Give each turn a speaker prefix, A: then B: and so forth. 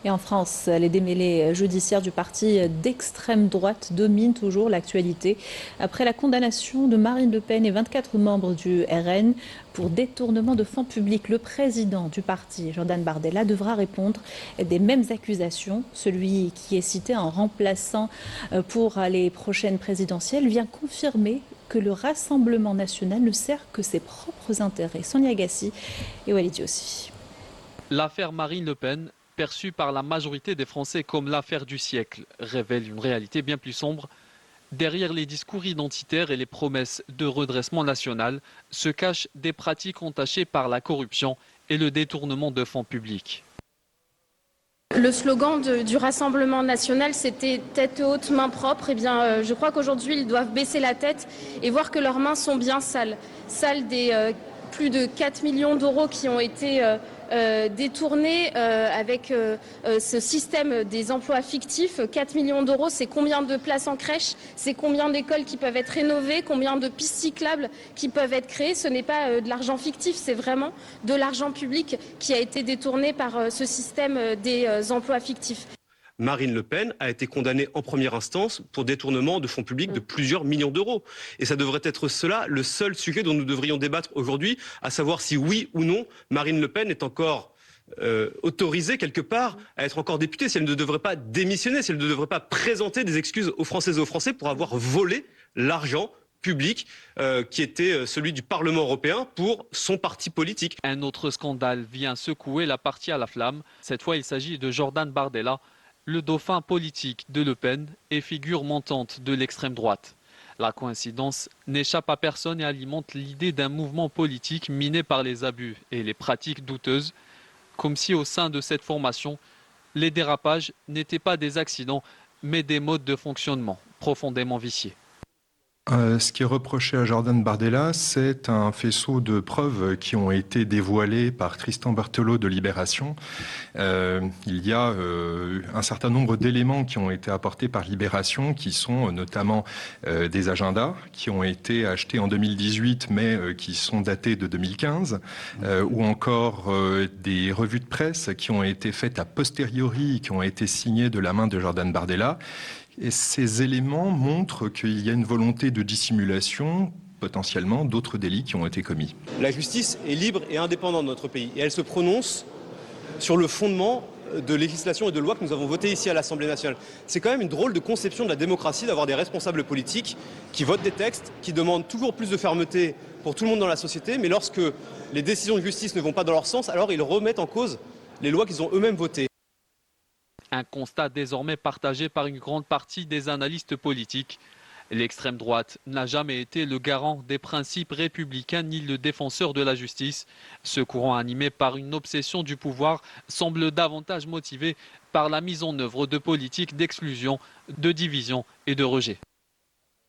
A: Et en France, les démêlés judiciaires du parti d'extrême droite dominent toujours l'actualité. Après la condamnation de Marine Le Pen et 24 membres du RN pour détournement de fonds publics, le président du parti, Jordan Bardella, devra répondre des mêmes accusations. Celui qui est cité en remplaçant pour les prochaines présidentielles vient confirmer que le Rassemblement national ne sert que ses propres intérêts. Sonia Gassi et Walid Yossi.
B: L'affaire Marine Le Pen, perçue par la majorité des Français comme l'affaire du siècle, révèle une réalité bien plus sombre. Derrière les discours identitaires et les promesses de redressement national se cachent des pratiques entachées par la corruption et le détournement de fonds publics.
C: Le slogan du Rassemblement national, c'était « tête haute, main propre ». Eh bien, je crois qu'aujourd'hui, ils doivent baisser la tête et voir que leurs mains sont bien sales. Sales des plus de 4 millions d'euros qui ont été détournés avec ce système des emplois fictifs. 4 millions d'euros, c'est combien de places en crèche? C'est combien d'écoles qui peuvent être rénovées? Combien de pistes cyclables qui peuvent être créées? Ce n'est pas de l'argent fictif, c'est vraiment de l'argent public qui a été détourné par ce système des emplois fictifs.
D: Marine Le Pen a été condamnée en première instance pour détournement de fonds publics de plusieurs millions d'euros. Et ça devrait être cela le seul sujet dont nous devrions débattre aujourd'hui, à savoir si oui ou non Marine Le Pen est encore autorisée quelque part à être encore députée, si elle ne devrait pas démissionner, si elle ne devrait pas présenter des excuses aux Françaises et aux Français pour avoir volé l'argent public qui était celui du Parlement européen pour son parti politique.
B: Un autre scandale vient secouer la partie à la flamme. Cette fois, il s'agit de Jordan Bardella, le dauphin politique de Le Pen et figure montante de l'extrême droite. La coïncidence n'échappe à personne et alimente l'idée d'un mouvement politique miné par les abus et les pratiques douteuses, comme si au sein de cette formation, les dérapages n'étaient pas des accidents, mais des modes de fonctionnement profondément viciés.
E: Ce qui est reproché à Jordan Bardella, c'est un faisceau de preuves qui ont été dévoilées par Tristan Berthelot de Libération. Il y a un certain nombre d'éléments qui ont été apportés par Libération, qui sont notamment des agendas qui ont été achetés en 2018, mais qui sont datés de 2015, ou encore des revues de presse qui ont été faites a posteriori, qui ont été signées de la main de Jordan Bardella. Et ces éléments montrent qu'il y a une volonté de dissimulation, potentiellement, d'autres délits qui ont été commis.
D: La justice est libre et indépendante dans notre pays et elle se prononce sur le fondement de législation et de lois que nous avons votées ici à l'Assemblée nationale. C'est quand même une drôle de conception de la démocratie d'avoir des responsables politiques qui votent des textes, qui demandent toujours plus de fermeté pour tout le monde dans la société, mais lorsque les décisions de justice ne vont pas dans leur sens, alors ils remettent en cause les lois qu'ils ont eux-mêmes votées.
B: Un constat désormais partagé par une grande partie des analystes politiques. L'extrême droite n'a jamais été le garant des principes républicains ni le défenseur de la justice. Ce courant animé par une obsession du pouvoir semble davantage motivé par la mise en œuvre de politiques d'exclusion, de division et de rejet.